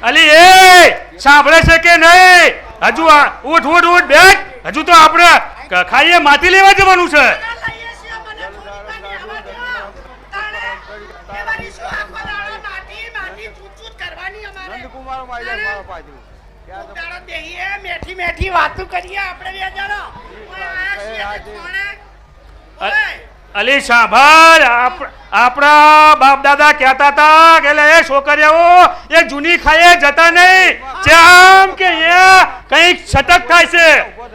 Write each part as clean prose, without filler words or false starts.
અલી એ સાંભળે છે કે નહીં? હજુ ઉઠ ઉઠ ઉઠ બેઠ. હજુ તો આપણે ખાઈએ માથી લેવા જવાનું છે. મેઠી વાતો કરીએ આપણે બે જણો. અલી સાંભળ, આપણા બાપ દાદા કહેતા હતા કે એ છોકરીઓ એ જૂની ખાઈએ જતા નહીં, જેમ કે કઈક છટક થાય છે.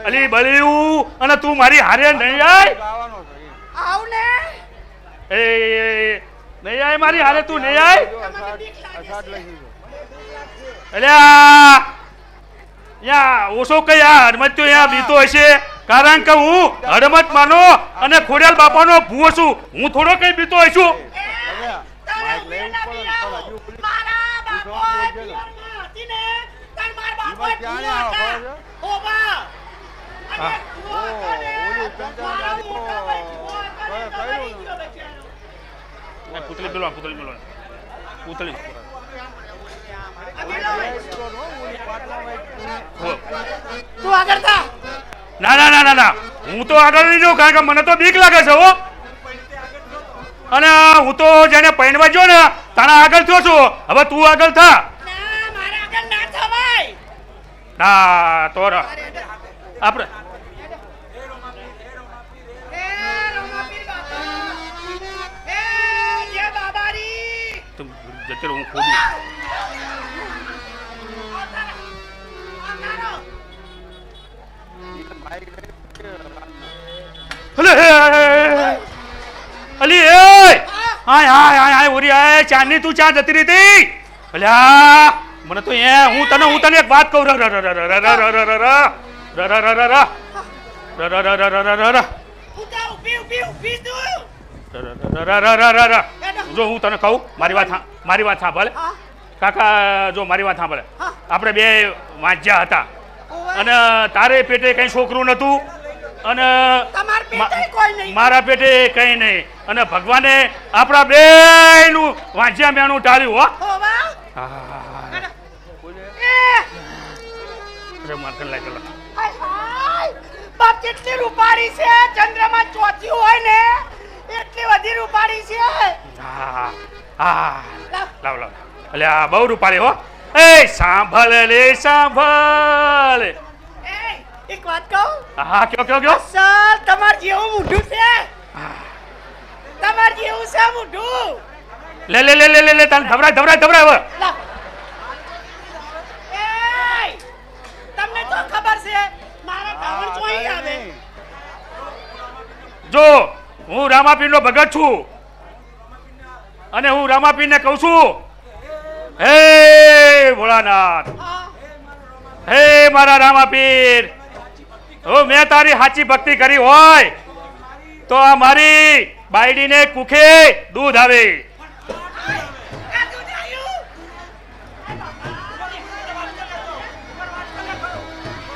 અલી બળ્યું અને તું મારી હારે નહીં આય. આવ ને એ નહીં આય મારી હારે, તું નહીં આય. એટલે ઓછો કઈ આ હરમત તો અહીંયા બીતો હશે, કારણ કે હું હડમત માનો અને ખોડિયાલ બાપાનો ભૂવો છું. હું થોડો કઈ બીતો હશું. પૂતળી પેલો પૂતળી તું આગળ થા. ના ના ના ના ના, હું તો આગળ નહીં જાઉં, કારણ કે મને તો બીક લાગે છે. હો, અને હું તો જેને પૈણવા જો ને તારા આગળ થયો છું. હવે તું આગળ થા. ના તો આપણે જતી રહું. હું ખોદું. અલી એ હાય હાય હાય ઓરી આય ચાંદની, તું ચા જતી રહી હતી? અલ્યા મને તો હું તને એક વાત કહું. જો હું તને કહું, મારી વાત સાંભળે કાકા. જો મારી વાત સાંભળે, આપણે બે વાંચ્યા હતા અને તારે પેટે કઈ છોકરું નતું અને મારા પેટે કઈ નહીં, અને ભગવાને આપણા બેયનું વાંચ્યા મેણું ટાળ્યું. બાપ કેટલી રૂપાળી છે, ચંદ્રમાં ચોથી હોય ને એટલી બધી રૂપાળી છે. લાવ લાવ. અલ્યા બહુ રૂપાળી હો. એ સાંભળ લે સાંભળ. એક વાત કહું? હા કયો. સર તમાર જેવું મોઢું છે, તમાર જેવું છે મોઢું. લે લે લે લે લે તને ધવરાય હવે. તમને તો ખબર છે મારા ધાવણ ચોઈ આવે. જો હું રામાપીરનો ભગત છું અને હું રામાપીરને કહું છું, હે ભોળાનાથ, હે મારા રામાપીર, મેં તારી સાચી ભક્તિ કરી હોય તો આ મારી બાયડીને કુખે દૂધ આવે.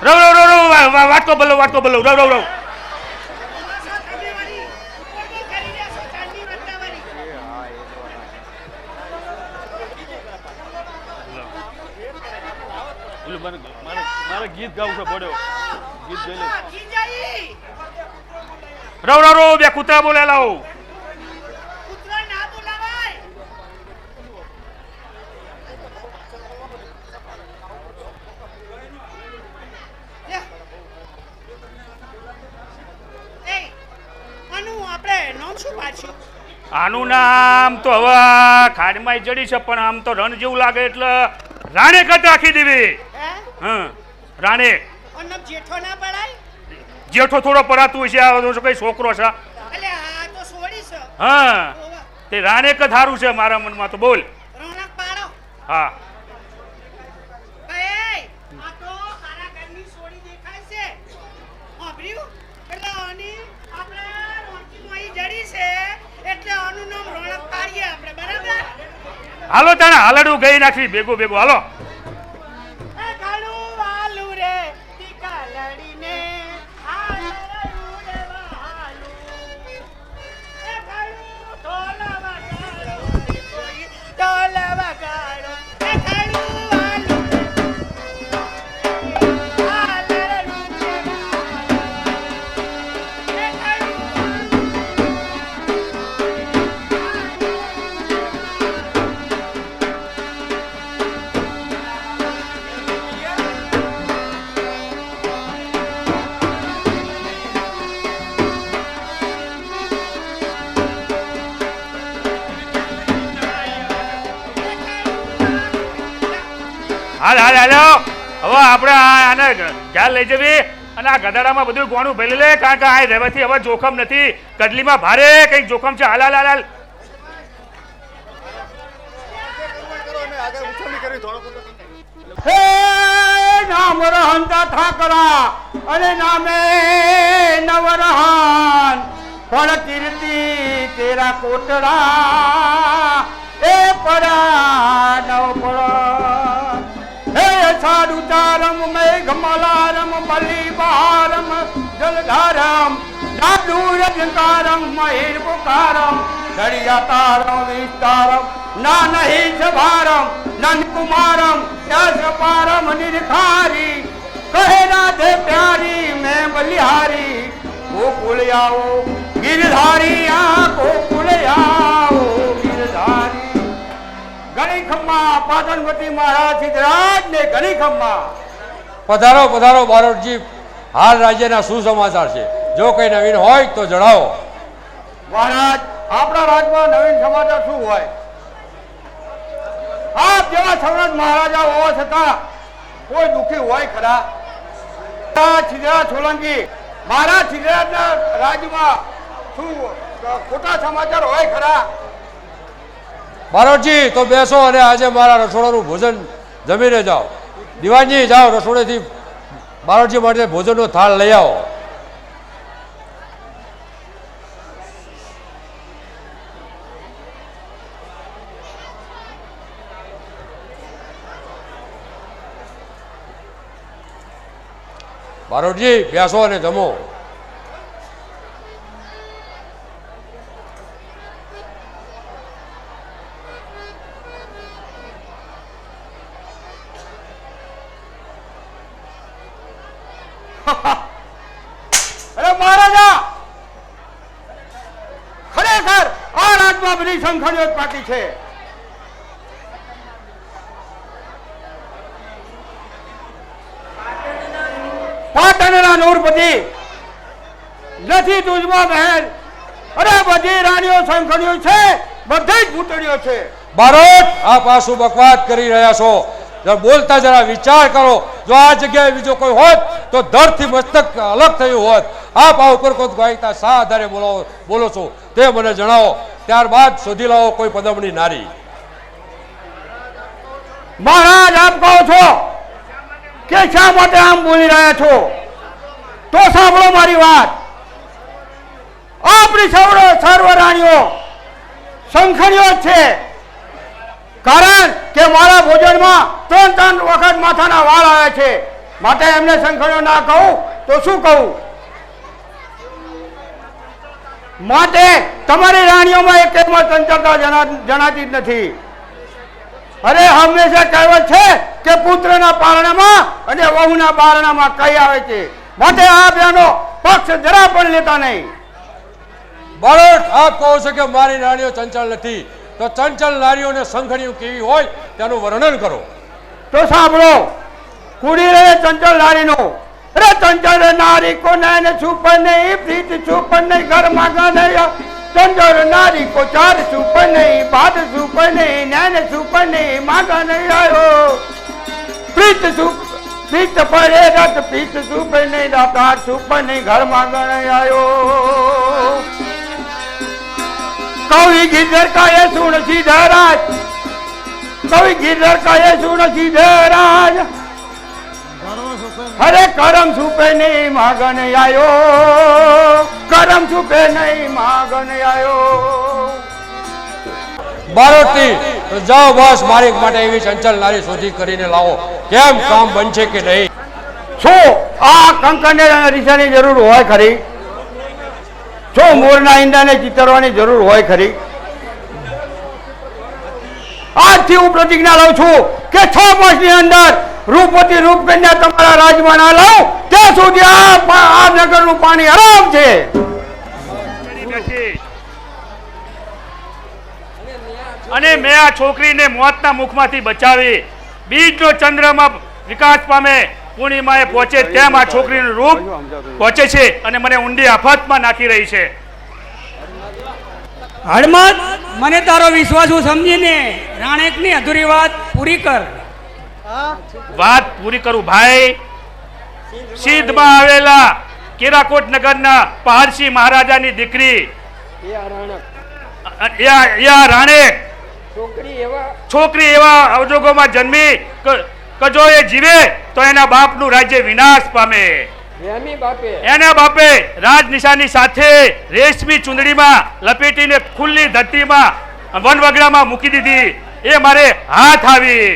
રવ રવ રવ વાટકો બલો રવ. મારે ગીત ગાવું છે, પડ્યો ગીત ગઈ રવ બે કૂતરા બોલે લાવો. આનું નામ તો હવે ખાડમાં જડી છે, પણ આમ તો રણ જેવું લાગે એટલે રાણે કટ રાખી દેવી. હા રાણે અને જેઠો ના પડાય જેઠો થોડો પરાતું છે આ તો કઈ છોકરો છે એટલે આ તો સોડી છે હા તે રાણે કે થારું છે મારા મનમાં તો બોલ રોનક પાડો હા એ આ તો ખારા ઘરની સોડી દેખાય છે સાંભળ્યું એટલે આની આપણે રોનકી મોઈ જડી છે એટલે આનું નામ રોનક પાડીએ આપણે બરાબર હાલો તાણે હાલડું ગઈ નાખી ભેગું ભેગું હાલો એ ઘણું વાલું રે ટીકા લડીને હાલડું રે વાલું એ ઘણું ઢોલ વગાડો કોઈ ઢોલ વગાડો એ ઘણું વાલું હાલડું રે વાલું એ ઘણું હાલ હાલ હાલો હવે આપણે આને ખ્યાલ લઈ જવી અને આ ગધાડામાં બધું ગોણું ભરી લે કારણ કે આ રહેવાથી હવે જોખમ નથી કડલીમાં ભારે કંઈક જોખમ છે હાલ હાલ હાલ હાલ હે નામ રહંતા ઠાકરા અને નામે નવરહાન ફળ કીર્તિ તેરા કોટડા એ પડા નવ પડા હે સાડુ ચારમ મેઘ મલારમ બલી બહારમ જલધારમ નાડુ રજકારમ મહેર પુકારમ દરિયા તારમ વિસ્તારમ ના નહીં સભારમ નંદ કુમારમ યશ પારમ નિર્ખારી કહે રાધે પ્યારી મેં બલિહારી ગોકુળ આવો ગિરધારી આ ગોકુળ આવો ગિરધારી ગણી ખમ્મા પાટણવતી મહારાજ સિદ્ધરાજ ને ગણી ખમ્મા પધારો પધારો બારોટજી હાલ રાજ્યના શું સમાચાર છે જો કઈ નવીન હોય તો જણાવો મહારાજ આપણા રાજમાં નવીન સમાચાર શું હોય આપ જેવા સૌરજ મહારાજા હોવા છતાં કોઈ દુઃખી હોય ખરા સિદ્ધરાજ સોલંકી મારા સિદ્ધરાજના રાજમાં શું ખોટા સમાચાર હોય ખરા બારોટજી તો બેસો અને આજે મારા રસોડાનું ભોજન જમીને જાઓ દિવાનજી જાઓ રસોડેથી બારોટજી માટે ભોજનનો થાળ લઈ આવો બારોટજી બેસો અને જમો અરે મહારાજા ખરેખર આ રાજમાં બધી સંખણીઓ જ પાકી છે પાટણના નૂરપતિ નથી તુજમાં બહેન અરે બધી રાણીઓ સંખણીઓ છે બધી જ ભૂતળીઓ છે બારોટ આપ આ શું બકવાસ કરી રહ્યા છો જરા બોલતા જરા વિચાર કરો જો આ જગ્યાએ બીજો કોઈ હોત તો ધરથી મસ્તક અલગ થયું હોત આપ આ ઉપર કોઈ ગાયતા શા આધારે બોલો છો તે મને જણાવો ત્યારબાદ શોધી લાવો કોઈ પદમણી નારી મહારાજ આપ કહો છો કે શા માટે આમ બોલી રહ્યા છો તો સાંભળો મારી વાત આપણી સર્વ રાણીઓ સંખણીઓ જ છે કારણ કે મારા ભોજનમાં 3 વખત માથાના વાળ આવે છે માટે એમને સંખણીઓ ના કહું તો શું કહું માટે તમારી રાણીઓમાં એક ચંચળતા જણાતી જ નથી અરે હંમેશા કહેવત છે કે પુત્રના પારણામાં અને વહુના બારણામાં કઈ આવે છે માટે આ બેનો પક્ષ જરા પણ લેતા નહીં બારોટ આપ કહો છો કે મારી નારીઓ ચંચળ નથી તો ચંચળ નારીઓને સંખણીઓ કેવી હોય તેનું વર્ણન કરો તો સાંભળો કુડી રહે ચંચળ નારીનો અરે ચંચળ નારી કો નैन छुप नहीं प्रीत छुप नहीं घर मांगा नहीं चंचल नारी को चार छुप नहीं बात छुप नहीं नैन छुप नहीं मांगा नहीं आयो प्रीत छुप પીત પડે રત પીત સુપે નહીં દાતા સુપે નહીં ઘર માંગણ આયો કવિ ગીધર કાએ સુણ સીધરાજ કવિ ગીધર કાએ સુણ સીધરાજ અરે કરમ સુપે નહીં માગણ આયો કરમ સુપે નહીં માગણ આયો બારોટથી તો જાઓ બસ મારી માટે એવી ચંચલ નારી શોધી કરીને લાવો કેમ કામ બનશે કે નહીં શું આ કંકણને રીસાની જરૂર હોય ખરી શું મોરના ઈંડાને ચિતરવાની જરૂર હોય ખરી આજથી હું પ્રતિજ્ઞા લઉં છું કે 6 માસની અંદર રૂપવતી રૂપકન્યા તમારા રાજમાં ના લાવ ત્યાં સુધી આ નગરનું પાણી હરામ છે અને મેં આ છોકરીને મોતના મુખમાંથી બચાવી બીજનો ચંદ્રમાં વિકાસ પામે પૂર્ણિમાએ પહોંચે તેમ આ છોકરીનું રૂપ પહોંચે છે અને મને ઊંડી આફતમાં નાખી રહી છે હળમત મને તારો વિશ્વાસ હું સમજીને રાણેકની અધૂરી વાત પૂરી કર વાત પૂરી કરું ભાઈ સિદ્ધમાં આવેલા કેરાકોટ નગરના પહાડસિંહ મહારાજાની દીકરી યા રાણેક છોકરી એવા અવજોગોમાં જન્મી કજો એ જીવે તો એના બાપનું રાજ્ય વિનાશ પામે એના બાપે રાજ નિશાની સાથે રેશમી ચુંદડીમાં લપેટીને ખુલ્લી ધરતીમાં વનવગડામાં મૂકી દીધી એ મારે હાથ આવી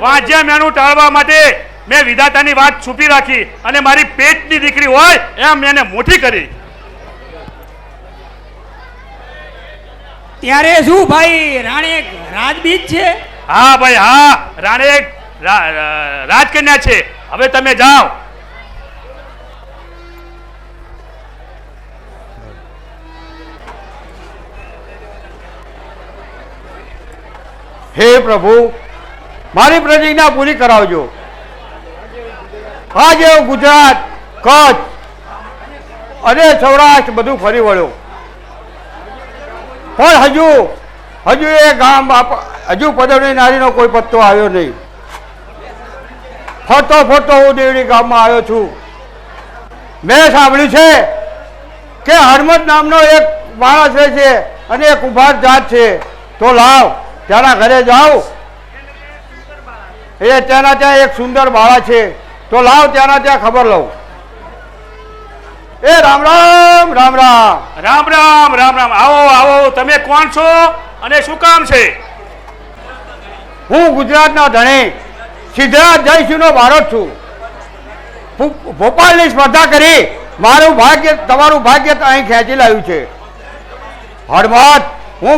વાંજ્યા મેનું ટાળવા માટે મેં વિધાતાની વાત છુપી રાખી અને મારી પેટની દીકરી હોય એમ મેં એને મોટી કરી ત્યારે શું ભાઈ રાણેક રાજબીજ છે હા ભાઈ હા રાણેક રાજકન્યા છે હવે તમે જાઓ હે પ્રભુ મારી પ્રતિજ્ઞા પૂરી કરાવજો આજે હું ગુજરાત કચ્છ અને સૌરાષ્ટ્ર બધું ફરી વળ્યો પણ હજુ એ ગામ હજુ પદવની નારીનો કોઈ પત્તો આવ્યો નહીં ફરતો હું દેવડી ગામમાં આવ્યો છું મેં સાંભળ્યું છે કે હરમત નામનો એક માણસ રહે છે અને એક કુંભાર જાત છે તો લાવ ત્યાંના ઘરે જાઓ એ ત્યાંના ત્યાં એક સુંદર બાળા છે તો લાવ ત્યાંના ત્યાં ખબર લઉં એ રામ રામ રામ રામ રામ રામ રામ રામ આવો આવો તમે કોણ છો અને શું કામ છે હું ગુજરાતના ધણી સિદ્ધરાજ જયસિંહનો બાળક છું ભોપાલની સ્પર્ધા કરી મારું ભાગ્ય તમારું ભાગ્ય અહીં ખેંચી લાવ્યું છે હળમત હું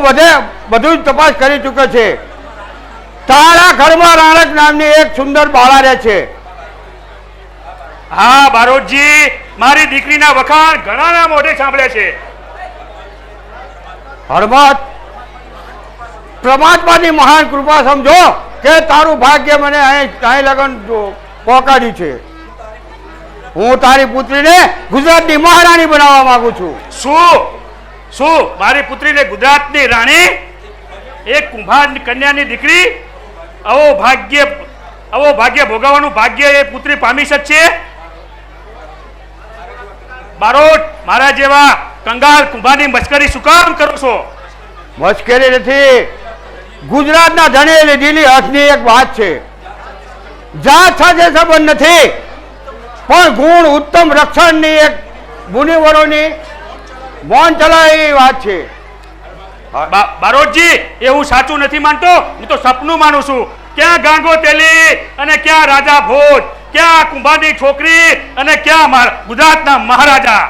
બધું જ તપાસ કરી ચૂક્યો છે તારા ઘરમાં રાણક નામની એક સુંદર બાળા રહે છે હા બારોટજી મારી દીકરીના વખાણ ઘણાના મોઢે સાંભળ્યા છે હળમત પરમાત્માની મહાન કૃપા સમજો કે તારું ભાગ્ય મને અહીં લગન પહોંચાડ્યું છે હું તારી પુત્રીને ગુજરાતની મહારાણી બનાવવા માંગુ છું શું મારી પુત્રીને ગુજરાતની રાણી એક કુંભાર કન્યાની દીકરી આવો ભાગ્ય ભોગવવાનું ભાગ્ય એ પુત્રી પામી શકશે બારોટ મારા જેવા કંગાળ કુંભારની મશ્કરી શું કામ કરો છો મશ્કરી નથી ગુજરાતના ધણે લીધેલી હકની એક વાત છે જાત સાથે સંબંધ નથી પણ ગુણ ઉત્તમ રક્ષણની એક મુનિવરોની મૌન ચલાવી વાત છે બારોટજી એવું સાચું નથી માનતો હું તો સપનું માનું છું ક્યાં ગાંગો તેલી અને ક્યાં રાજા ભોજ ક્યાં કુંભારની છોકરી અને ક્યાં ગુજરાતના મહારાજા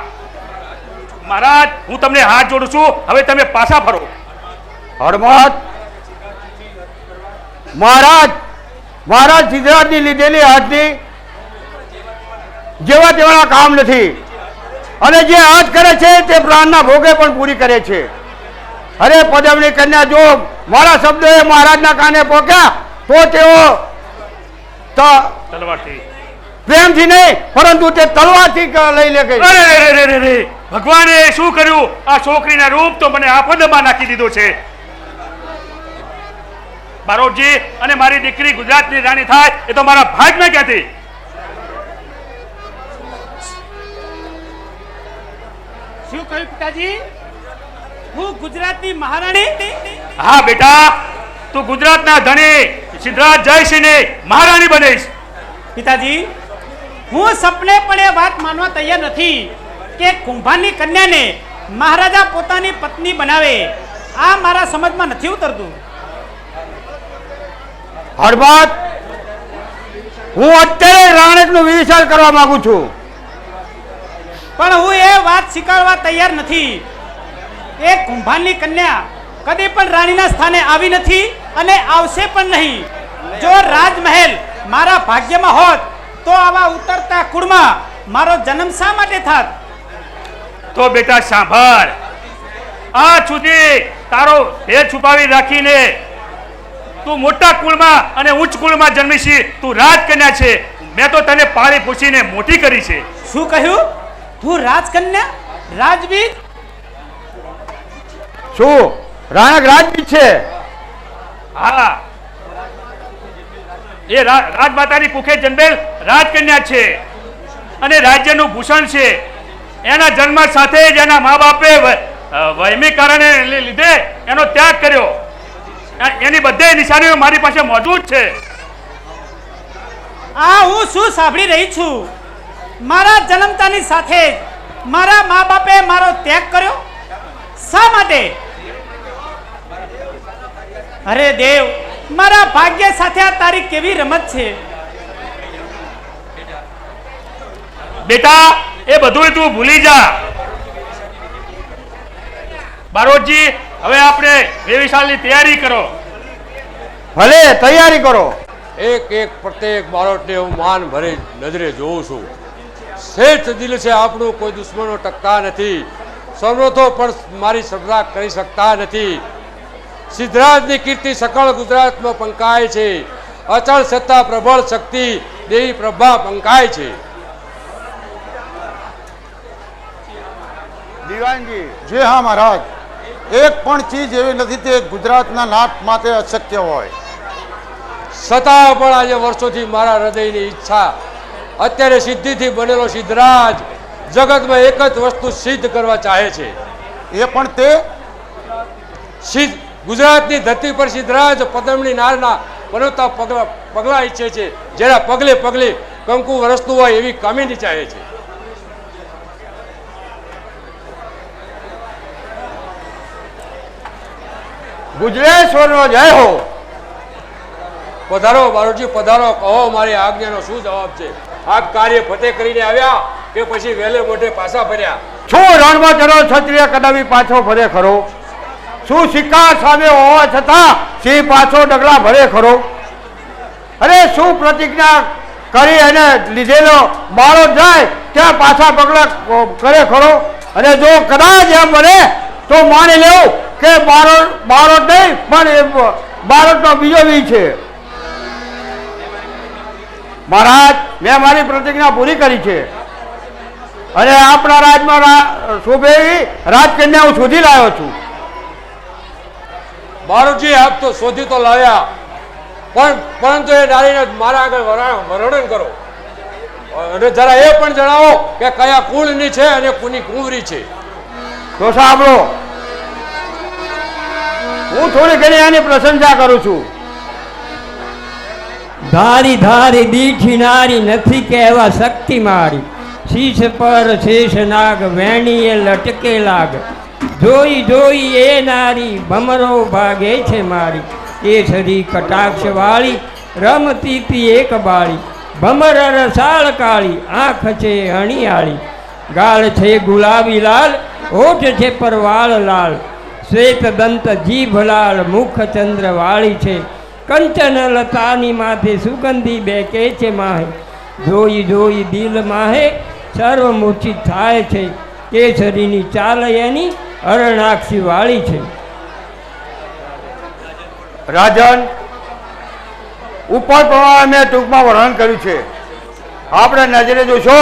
મહારાજ હું તમને હાથ જોડું છું હવે તમે પાછા ફરો હળમત મહારાજ સિદ્ધરાજની લીધેલી હાથની જેવા તેવા કામ નથી અને જે હાથ કરે છે તે પ્રાણના ભોગે પણ પૂરી કરે છે અરે પદવની કન્યા જો મારા શબ્દો એ મહારાજના કાને પહોંચ્યા તો તેઓ તલવારથી પ્રેમથી નહીં પરંતુ તે તલવારથી લઈ લે ગઈ અરે ભગવાને શું કર્યું આ છોકરીના રૂપ તો મને આફતમાં નાખી દીધો છે બારોટજી અને મારી દીકરી ગુજરાતની રાણી થાય એ તો મારા ભાગમાં ક્યાંથી શું કહ્યું પિતાજી? હું ગુજરાતની મહારાણી? હા બેટા, તું ગુજરાતના ધણી સિદ્ધરાજ જયસિંહની મહારાણી બનીશ. પિતાજી, હું સપને પણ એ વાત માનવા તૈયાર નથી કે કુંભારની કન્યાને મહારાજા પોતાની પત્ની બનાવે. આ મારા સમજમાં નથી ઉતરતું. હળબત, હું અત્યારે રાણેકનો વિચાર કરવા માંગુ છું. પણ હું એ વાત સ્વીકારવા તૈયાર નથી. એ કુંભારની કન્યા કદી પણ રાણીના સ્થાને આવી નથી અને આવશે પણ નહીં. જો રાજમહેલ મારા ભાગ્યમાં હોત તો આવા ઉતરતા કુળમાં મારો જન્મ શા માટે થાત? તો બેટા સાંભળ, આ સુધી તારો ભેદ છુપાવી રાખીને તું મોટા કુળમાં અને ઉચ્ચ કુળમાં જન્મી છે. તું રાજકન્યા છે. મેં તો તને પાળી પોષીને મોટી કરી છે. શું કહ્યું? તું રાજકન્યા? રાજવીર? શું રાણક રાજબીજ છે? હા, એ રાજમાતાની કુખે જન્મેલ રાજકન્યા છે અને રાજ્યનું ભૂષણ છે. એના જન્મ સાથે જ એના મા બાપે વહેમી કારણે લીધે એનો ત્યાગ કર્યો. એની બધી નિશાનીઓ મારી પાસે મોજૂદ છે. આ હું શું સાંભળી રહી છું? મારા જન્મતાની સાથે જ મારા મા બાપે મારો ત્યાગ કર્યો? શા માટે? અરે દેવ, મારા ભાગ્ય સાથે આ તારી કેવી રમત છે? બેટા, એ બધું તું ભૂલી જા. બારોટજી, હવે આપણે વેવિશાળની તૈયારી કરો. ભલે, તૈયારી કરો. એક એક પ્રત્યેક બાળકને હું માન ભરી નજરે જોઉં છું. શ્રેષ્ઠ દિલ છે આપણું, કોઈ દુશ્મનો ટકતા નથી. સર્વતો પણ મારી સભા કરી શકતા નથી. સિદ્ધરાજની કીર્તિ સકળ ગુજરાતમાં પંકાય છે. અચળ સત્તા પ્રબળ શક્તિ દેવી પ્રભા પંકાય છે. દિવાનજી, જી હા મહારાજ. એક પણ ચીજ એવી નથી તે ગુજરાતના નાથ માટે અશક્ય હોય. છતાં પણ આજે વર્ષોથી મારા હૃદયની ઈચ્છા, અત્યારે સિદ્ધિથી બનેલો સિદ્ધરાજ જગતમાં એક જ વસ્તુ સિદ્ધ કરવા ચાહે છે. એ પણ તે ગુજરાતની ધરતી પર સિદ્ધરાજ પદમણી નારના બનવતા પગલા ઈચ્છે છે. જેના પગલે પગલે કંકુ વરસતું હોય એવી કામિની ચાહે છે. ગુજરાતેશ્વરનો જય હો. પધારો બારોજી, પધારો. કહો, મારી આજ્ઞાનો શું જવાબ છે? આ કાર્ય ફતેહ કરીને આવ્યા કે પછી વેલે મોઢે પાછા ફર્યા? શું રણમાં ચરો ક્ષત્રિય કદાવી પાછો ભરે ખરો? શું શિકાર સામે હોવા છતાં સિંહ પાછો ડગલા ભરે ખરો? અરે શું પ્રતિજ્ઞા કરી અને લીધેલો બાળો જાય ત્યાં પાછા પગલા કરે ખરો? અને જો કદાચ એમ બને તો માની લેવું કે બાળો નહીં પણ એ બાળકનો બીજો બી છે. મહારાજ, મેં મારી પ્રતિજ્ઞા પૂરી કરી છે અને આપણા રાજમાં શોભે એવી રાજકન્યા હું શોધી લાવ્યો છું. બારોજી, આપ તો શોધી તો લાવ્યા, પરંતુ એ નારીને મારા આગળ વર્ણન કરો અને જરા એ પણ જણાવો કે કયા કુળની છે અને કોની કુંવરી છે. તો સાંભળો, હું થોડી ઘણી આની પ્રશંસા કરું છું. ધારી ધારી દીઠી નારી નથી કહેવા શક્તિ મારી. શીશ પર શેષ નાગ વેણીએ લટકે લાગ. જોઈ જોઈ એ નારી ભમરો ભાગે છે મારી. કેસરી કટાક્ષ વાળી રમતી તી એક બાળી. ભમર રસાળ કાળી આંખ છે હણિયાળી. ગાળ છે ગુલાબી લાલ હોઠ છે પરવાળ લાલ. શ્વેત દંત જીભ લાલ મુખ ચંદ્ર વાળી છે. કંચન લતાની માથે સુગંધી બેકે છે માહે. જોઈ જોઈ દિલ માહે સર્વ મૂર્છિત થાય છે. કેસરીની ચાલ એની અરણાક્ષી વાળી છે. રાજન, ઉપર પ્રમાણે મેં ટૂંકમાં વર્ણન કર્યું છે. આપણે નજરે જોશો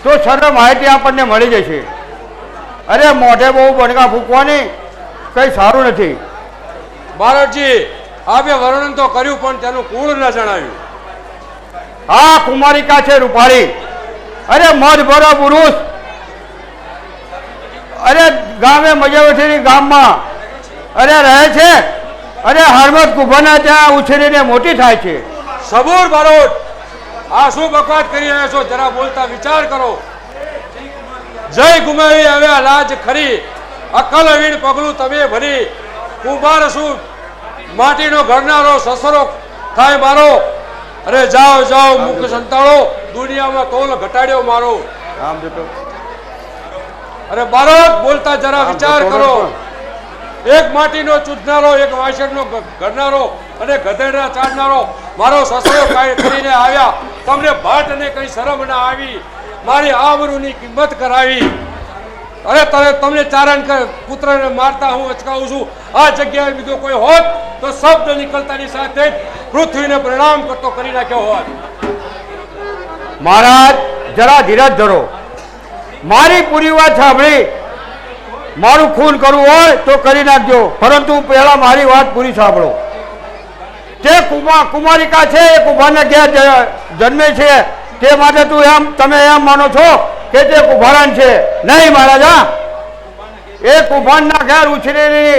તો સર્વ માહિતી આપણને મળી જશે. અરે મોઢે બહુ બણકા ફૂંકવાની કંઈ સારું નથી. બારોજી, આપે વર્ણન તો કર્યું પણ તેનું કુળ ન જણાવ્યું. આ કુમારિકા છે રૂપાળી. અરે મધ ભરો પુરુષ અરે ગામે મજાવઠીની ગામમાં અરે રહે છે, અરે હરમત કુભાના ત્યાં ઉછેરીને મોટી થાય છે. સબૂર બારોટ, આ શું બકવાસ કરી રહ્યા છો? જરા બોલતા વિચાર કરો. જય ગુમાવી હવે લાજ ખરી, અકલ વીણ પગલું તમે ભરી. કુંભાર શું માટીનો ઘડનારો, સસરો થાય મારો. અરે જાઓ જાઓ મુખ સંતાડો, દુનિયામાં તોલ ઘટાડ્યો મારો. આમ જતો અરે બારોટ, બોલતા જરા વિચાર કરો. એક માટીનો ચૂંટનારો, એક વાસણનો ઘડનારો અને ગધેડા ચાડનારો મારો સસરો કરીને આવ્યા. તમને ભાટ ને કઈ શરમ ના આવી? મારી આબરૂની કિંમત કરાવી. અરે તમને ચારણ પુત્રને મારતા હું અચકાવું છું. આ જગ્યાએ બીજો કોઈ હોત તો શબ્દ નીકળતાની સાથે જ પૃથ્વીને પ્રણામ કરતો કરી નાખ્યો હોત. મહારાજ જરા ધીરજ ધરો, મારી પૂરી વાત સાંભળી. મારું ખૂન કરવું હોય તો કરી નાખજો, પરંતુ પહેલા મારી વાત પૂરી સાંભળો. તે કુમારિકા છે એ કુંભારને ઘેર જન્મે છે, તે માટે તમે એમ માનો છો કે તે કુંભારાન છે? નહીં મહારાજા, એ કુંભારના ઘેર ઉછરેલી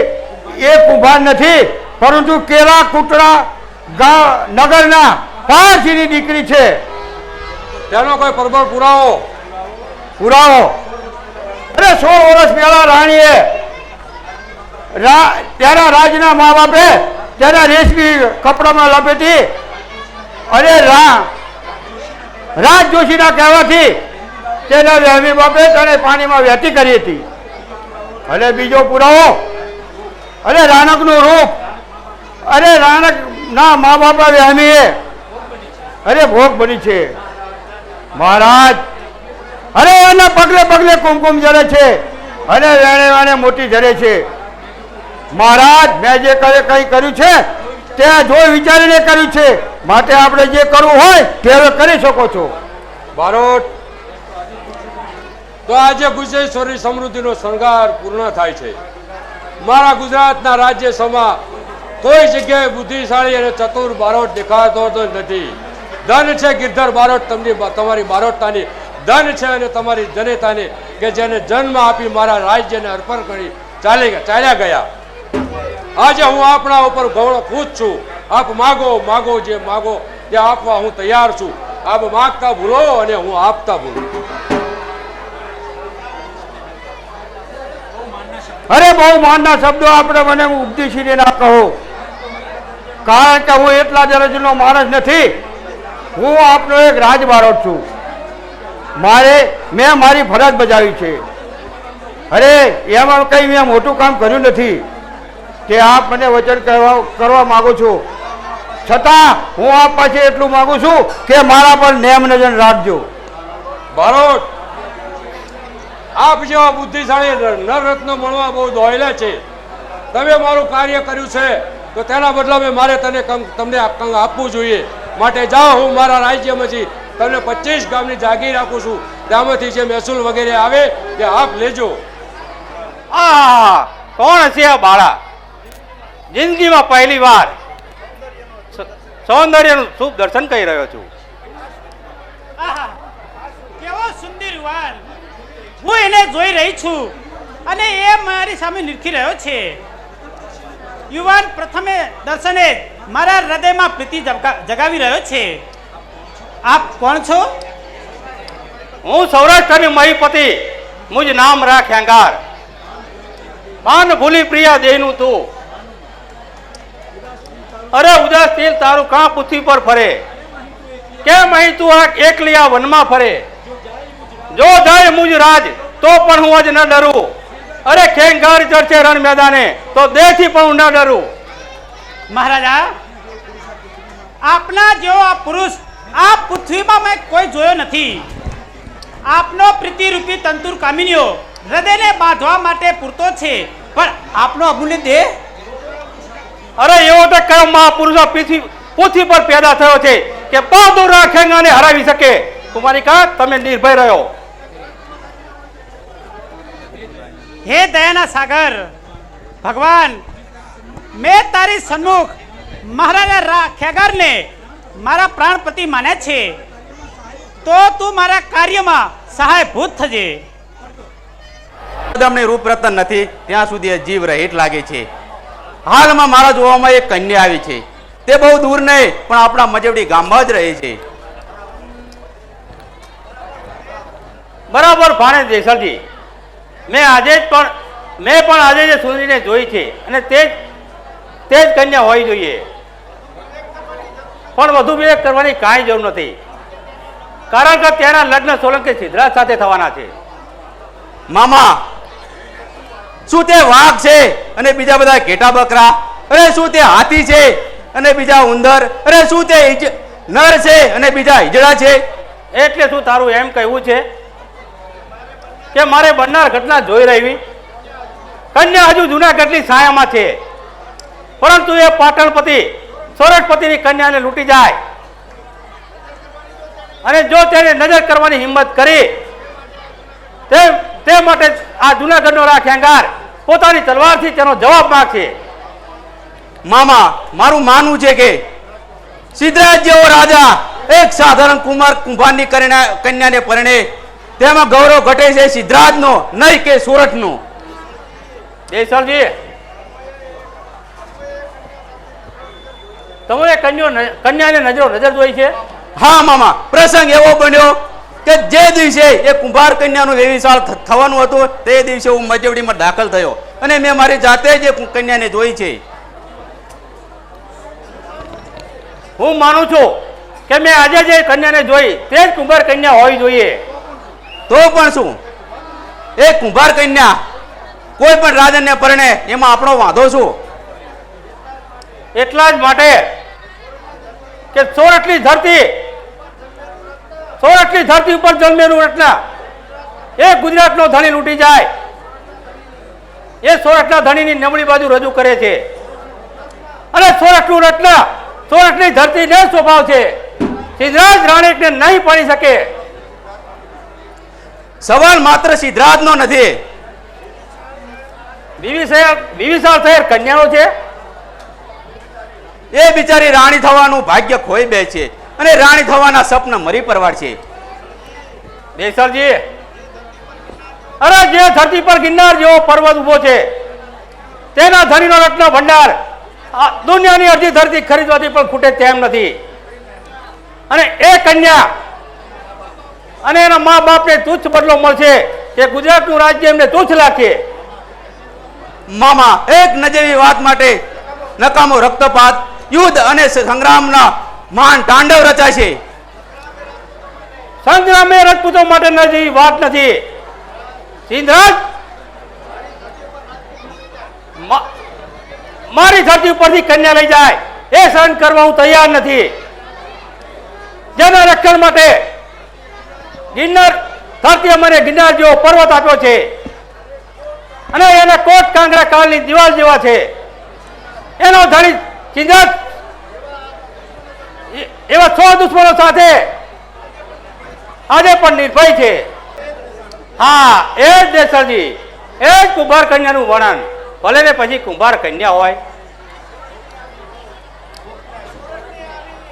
એ કુંભાર નથી, પરંતુ કેરા કુટડા નગરના પારસીની દીકરી છે. તેનો કોઈ પરબળ પુરાવો? અરે 16 વર્ષ પહેલા રાણીએ તેના રાજના મા બાપે તેના રેશમી કપડામાં લપેટી અને રાજ જોશીના કહેવાથી તેના વહેમી બાપે તેને પાણીમાં વહેતી કરી હતી. અને બીજો પુરાવો, અરે રાણકનું રૂપ, અરે રાણક ના મા બાપા વહેમીએ અરે ભોગ બની છે. મહારાજ, અરે એના પગલે પગલે કુમકુમ જરે છે અને વેણે વેણે મોટી જરે છે. મહારાજ, મેં જે કંઈ કર્યું છે તે જોઈ વિચારીને કર્યું છે, માટે આપણે જે કરવું હોય તે હવે કરી શકો છો. બારોટ, તો આજે ગુજરાતની સમૃદ્ધિનો શણગાર પૂર્ણ થાય છે. મારા ગુજરાતના રાજ્યસભા કોઈ જગ્યાએ બુદ્ધિશાળી અને ચતુર બારોટ દેખાતો નથી. ધન છે ગિરધર બારોટ, તમારી બારોટતાની ધન છે અને તમારી જનેતાની કે જેને જન્મ આપી મારા રાજ્યને અર્પણ કરી ચાલ્યા ગયા. આજે હું આપણા ઉપર ગૌરવ ખુશ છું. આપ માગો જે માગો તે આપવા હું તૈયાર છું. આપ માગતા ભૂલો અને હું આપતા ભૂલું. અરે બહુ માનના શબ્દો આપણે મને ઉપદેશીને ના કહો, કારણ કે હું એટલા દરજ્જાનો માણસ નથી. હું આપનો એક રાજબારોટ છું. મેં મારી ફરજ બજાવી છે. અરે એમાં કંઈ મેં મોટું કામ કર્યું નથી કે આપ મને વચન કરવા માંગુ છું, છતાં હું આપ પાસે એટલું માંગુ છું કે મારા પર નેમ નજર રાખજો. બારોટ, આપ જેવા બુદ્ધિશાળી નરરત્ન મળવા બહુ દોયલા છે. તમે મારું કાર્ય કર્યું છે તો તેના બદલામાં મારે તમને કંગ આપવું જોઈએ. માટે જાઓ, હું મારા રાજ્યમાંથી તમને 25 ગામની જાગીર આપું છું. ત્યાંમાંથી જે મહેસૂલ વગેરે આવે તે આપ લેજો. કોણ છે આ બાળા? જિંદગીમાં પહેલી વાર સૌંદર્યનું શુભ દર્શન કરી રહ્યો છું. આહા, કેવો સુંદર યુવાન! હું એને જોઈ રહી છું અને એ મારી સામે નિરખી રહ્યો છે. યુવાન પ્રથમે દર્શને મારા હૃદયમાં પ્રીતિ જગાવી રહ્યો છે. આપ કોણ છો? હું સૌરાષ્ટ્રની મહીપતિ, મુજ નામ રા ખેંગાર. માન ભૂલી પ્રિયા દેહનું તું. અરે ઉદાસ તિલ તારું કાં પૃથ્વી પર ફરે, કેમ અહીં તું આ એકલી આ વનમાં ફરે? જો જાય મુજ રાજ તો પણ હું જ ન ડરું. અરે ખેંગાર ચડશે રણ મેદાને તો દેહથી પણ હું ન ડરું. મહારાજા, આપના જેવો આ પુરુષ આ પૃથ્વીમાં મેં કોઈ જોયો નથી. આપનો પ્રીતિરૂપી તંતુર કામિનીઓ હૃદયને બાંધવા માટે પૂરતો છે, પણ આપનો અમૂલ્ય દેહ? અરે એવો તો કયો મહાપુરુષો પૃથ્વી પર પેદા થયો છે કે બહાદુર ખેંગાને હરાવી શકે? કુમારિકા, તમે નિર્ભય રહ્યો. હે દયાના સાગર ભગવાન, મેં તારી સન્મુખ મહારાજા ખેગારને મારા પ્રાણપતિ માન્યા છે, તો તું મારા કાર્યમાં સહાયભૂત થજે. સુદામની રૂપરતન નથી ત્યાં સુધી એ જીવ રહિત લાગે છે. હાલમાં મારા જોવામાં એક કન્યા આવી છે. તે બહુ દૂર નહીં પણ આપણા મજવડી ગામમાં જ રહે છે. બરાબર ભાણે દેસરજી, મેં પણ આજે જે સુંદરીને જોઈ છે અને તે જ કન્યા હોવી જોઈએ. પણ વધુ વિવેક કરવાની કાંઈ જરૂર નથી, કારણ કે તેના લગ્ન સોલંકી સિદ્ધરાજ સાથે થવાના છે. મામા, શું તે વાઘ છે અને બીજા બધા ઘેટા બકરા? અરે શું તે હાથી છે અને બીજા ઉંદર? અરે શું તે નર છે અને બીજા હિજડા છે? એટલે શું તારું એમ કહેવું છે કે મારે બનનાર ઘટના જોઈ રહેવી? કન્યા હજુ જૂનાગઢની છાયામાં છે, પરંતુ એ પાટણપતિ સોરઠપતિની કન્યાને લૂંટી જાય અને જો તેને નજર કરવાની હિંમત કરી તે માટે આ જૂનાગઢનો ખેંગાર પોતાની તલવારથી તેનો જવાબ માંગશે. મામા, મારું માનવું છે કે સિદ્ધરાજ જેવો રાજા એક સાધારણ કુંભારની કન્યાને પરણે તેમાં ગૌરવ ઘટે છે સિદ્ધરાજનો, નહીં કે સોરઠનો. દેસરજી, તમે કન્યાને નજર જોઈ છે? હા મામા, પ્રસંગ એવો બન્યો કે જે દિવસે એ કુંભાર કન્યાનું વેવિશાળ થવાનું હતું તે દિવસે હું મજવડીમાં દાખલ થયો અને મેં મારી જાતે જ એ કન્યાને જોઈ છે. હું માનું છું કે મેં આજે જે કન્યાને જોઈ તે જ કુંભાર કન્યા હોવી જોઈએ. તો પણ શું, એ કુંભાર કન્યા કોઈ પણ રાજનને પરણે એમાં આપણો વાંધો શું? એટલા જ માટે કે સોરઠની ધરતી ઉપર જન્મેલું રત્ન એ ગુજરાતનો ધણી લૂંટી જાય એ સોરઠના ધણીની નબળી બાજુ રજૂ કરે છે. અને સોરઠનું રત્ન સોરઠની ધરતીને સ્વભાવ છે. સિદ્ધરાજ રાણીકને નહીં પાડી શકે. સવાલ માત્ર સિદ્ધરાજનો નથી, વિવિશાળ શહેર કન્યાનો છે. એ બિચારી રાણી થવાનું ભાગ્ય ખોઈ બે છે અને રાણી થવાના સપના મરી પરવાર છે. દેસરજી, અરે જે ધરતી પર ગિરનાર જેવો પર્વત ઉભો છે તેના ધણીનો રત્ન ભંડાર દુનિયાની અડધી ધરતી ખરીદવાથી પણ ખૂટે તેમ નથી. અને એ કન્યા અને એના મા બાપને તુચ્છ બદલો મળશે કે ગુજરાતનું રાજ્ય એમને તુચ્છ લાગશે. મામા, એક નજીવી વાત માટે નકામો રક્તપાત, યુદ્ધ અને સંગ્રામના મહાન તાંડવ રચાશે. સંગ્રામ એ રજપૂતો માટે નજીવી વાત નથી. સિદ્ધરાજ મારી ધરતી ઉપરથી કન્યા લઈ જાય એ સહન કરવા હું તૈયાર નથી. જેના રક્ષણ માટે ગિરનાર ધરતીએ મને ગિરનાર જેવો પર્વત આપ્યો છે અને એના કોટ કાંગરા કાળની દિવાલ જેવા છે. એનો ધણી સિદ્ધરાજ એવા 100 દુશ્મનો સાથે આજે પણ નિર્ભય છે. હા, એ જ દેસરજી, એ જ કુંભાર કન્યાનું વર્ણન. ભલે ને પછી કુંભાર કન્યા હોય,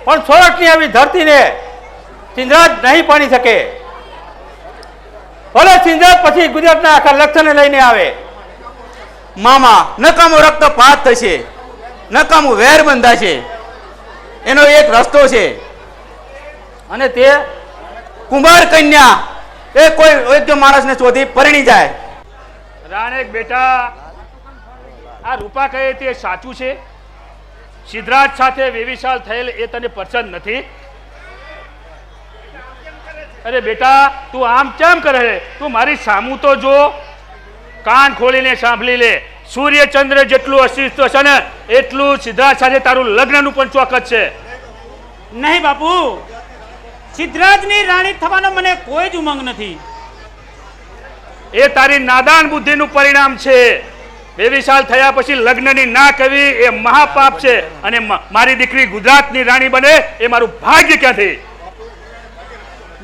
પણ સોરઠની આવી ધરતીને સિદ્ધરાજ નહીં પાણી શકે. ભલે સિદ્ધરાજ પછી ગુજરાતના આખા લક્ષણને લઈને આવે. મામા, નકામો રક્તપાત થશે, નકામું વેર બંધાશે. એનો એક રસ્તો છે, અને તે કુંભાર કન્યા એ કોઈ યોગ્ય માણસને શોધી પરણી જાય. રાણેક બેટા, આ રૂપા કહે તે સાચું છે? સિદ્ધરાજ સાથે વેવિશાળ થયેલ એ તને પસંદ નથી? અરે બેટા, તું આમ કેમ કરે? તું મારી સામું તો જો, કાન ખોલીને સાંભળી લે. સૂર્યચંદ્ર જેટલું અસ્તિત્વ છે ને એટલું સિદ્ધરાજ સાથે તારું લગ્નનું પણ ચોક્કસ છે. નહીં બાપુ, સિદ્ધરાજની રાણી થવાનો મને કોઈ જ ઉમંગ નથી. એ તારી નાદાન બુદ્ધિનું પરિણામ છે. બેવિશાલ થયા પછી લગ્નની ના કહેવી એ મહાપાપ છે અને મારી દીકરી ગુજરાતની રાણી બને એ મારું ભાગ્ય ક્યાંથી?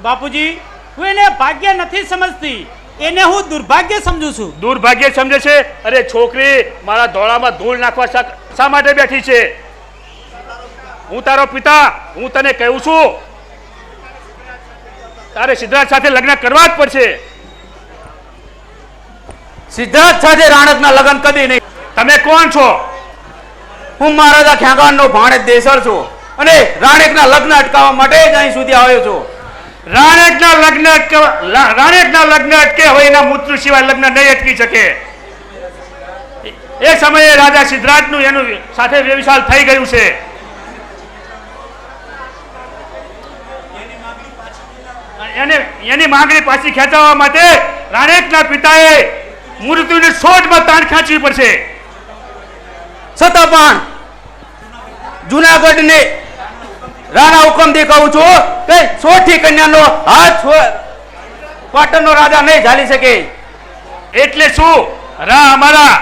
બાપુજી, હું એને ભાગ્ય નથી સમજતી, એને હું દુર્ભાગ્ય સમજુ છું. દુર્ભાગ્ય સમજે છે? અરે છોકરી, મારા ધોળામાં ધૂળ નાખવા શા માટે બેઠી છે? હું તારો પિતા, હું તને કહું છું તારે સિદ્ધરાજ સાથે લગ્ન કરવા જ પડશે. સિદ્ધરાજ સાથે રાણકના લગ્ન કદી નહીં. તમે કોણ છો? હું મહારાજા ખેંગારનો ભાણેજ દેસર છું અને રાણકના લગ્ન અટકાવવા માટે જ અહીં સુધી આવ્યો છું. રાણકના લગ્ન અટકે હોય એના મૂત્ર સિવાય લગ્ન નહીં અટકી શકે. એ સમયે રાજા સિદ્ધરાજનું એનું સાથે વ્યવિશાલ થઈ ગયું છે. એની માંગણી પાછી ખેંચવા માટે રાણકના પિતાએ મૃત્યુની શોધમાં તાણ ખેંચવી પડશે. છતાં પણ જુનાગઢને રાણા હુકમથી કહું છું કે સોઠી કન્યાનો હાથ પાટણનો રાજા નહીં ઝાલી શકે. એટલે શું અમારા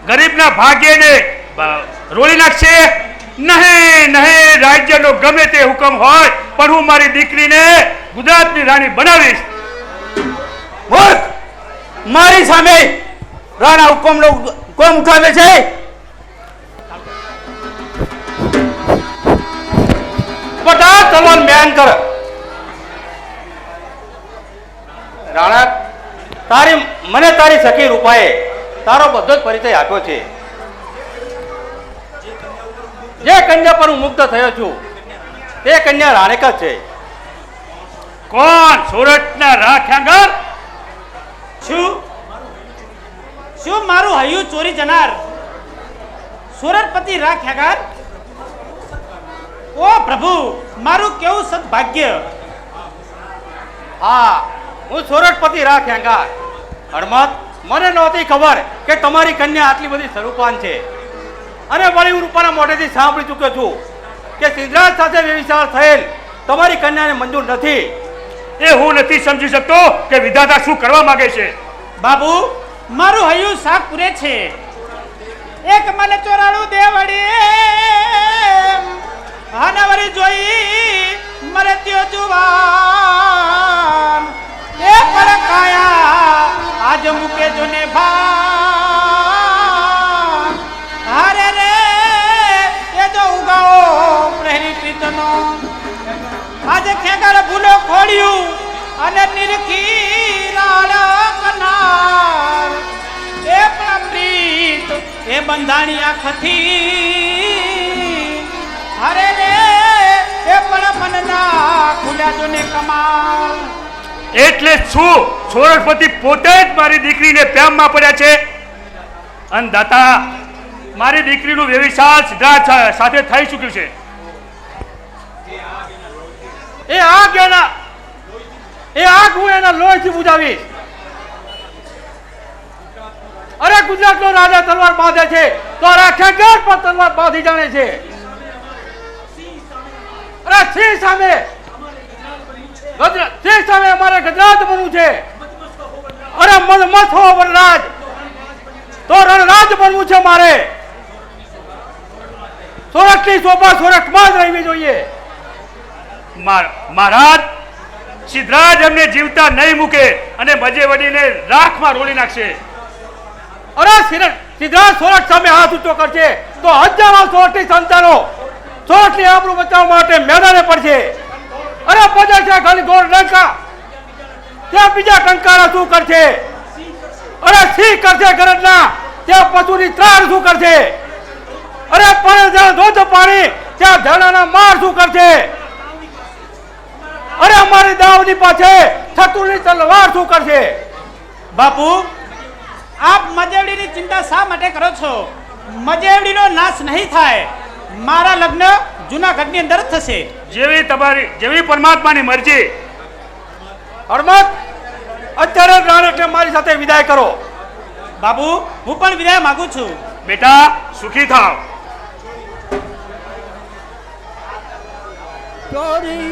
ગરીબના ભાગ્યને રોળી નાખશે? નહીં નહીં, રાજ્યનો ગમે તે હુકમ હોય પણ હું મારી દીકરીને ગુજરાતની રાણી બનાવીશ. મૂર્ખ! મારી સામે રાણા હુકમનો હુકમ ઉઠાવે છે. બટા તલવાર મેન કર. રાણા, મને તારી સખી રૂપાએ તારો બધો જ પરિચય આપ્યો છે. જે કન્યા પર હું મુક્ત થયો છું તે કન્યા રાણક જ છે. કોણ? સુરતના ખેંગાર? શું મારું હૈયું ચોરી જનાર સુરતપતિ ખેંગાર? ઓ પ્રભુ, મારું કેવું સદભાગ્ય. હા, હું સોરઠપતિ ખેંગાર. હડમત, મને નહોતી ખબર કે તમારી કન્યા આટલી બધી સ્વરૂપાન છે. અને વળી હું રૂપાના મોઢેથી સાંભળી ચૂક્યો છું કે સિદ્ધરાજ સાથે વ્યવિચાર થયેલ તમારી કન્યાને મંજૂર નથી. એ હું નથી સમજી શકતો કે વિધાતા શું કરવા માંગે છે. બાબુ, મારું હૈયું શાક પૂરે છે. એક મને ચોરાણું દેવડી હાનવરી જોઈ મરે ત્યો જુવાન એ પડકાયા આજ મુકે જોને ભાન. હારે રે એ જો ઉગાઓ પ્રહરી પ્રીતનો આજે ખેગાર ભૂલો ખોડ્યું અને નિરખી રાળકનાર એ પણ પ્રીત એ બંધાણી આંખથી. અરે રે એ પણ મનના ખુલ્યા જોને કમાલ. એટલે શું સોરઠપતિ પોતે જ મારી દીકરીને પ્રેમમાં પડ્યા છે? અનદાતા, મારી દીકરીનું વ્યવિચાર સિદ્ધરાજ સાથે થઈ ચૂક્યું છે. એ આગ હું એના લોહીથી બુજાવીશ. અરે ગુજરાતનો રાજા તલવાર બાંધે છે તો ખેંગાર પર તલવાર બાંધી જાણે છે. અરે સિંહ સામે અમારે ગજરાજ બનવું છે. અરે મત હો વનરાજ તો રણરાજ બનવું છે મારે. સોરઠની શોભા સોરઠમાં જ રહેવી જોઈએ. મહારાજ, સિદ્ધરાજ અમને જીવતા નહીં મૂકે અને મજે વળીને રાખમાં રોળી નાખશે. અરે સિદ્ધરાજ સોરઠ સામે હાથ ઊંચો કરશે તો હજારો સોરઠી સંતાનો સોરઠની આબરૂ બચાવવા માટે મેદાને પડશે. અરે પજે છે ખાલી ગોળ લંકા, ત્યાં બીજા ટંકારા શું કરશે? અરે સિંહ કરશે ગરજના, ત્યાં પશુની ત્રાણ શું કરશે? અરે પણ જ્યાં ધોધ પાણી ત્યાં ઝરણાના માર શું કરશે? અરે અમારી દાવની પાછે શત્રુની તલવાર શું કરશે? બાપુ, આપ મજેવડીની ચિંતા શા માટે કરો છો? મજેવડીનો નાશ નહીં થાય. મારા લગ્ન જૂનાગઢની અંદર જ થશે. જેવી પરમાત્માની મરજી. હડમત, અત્યારે રાણકને મારી સાથે વિદાય કરો. બાબુ, હું પણ વિદાય માંગુ છું. બેટા, સુખી થાવ. ચોરી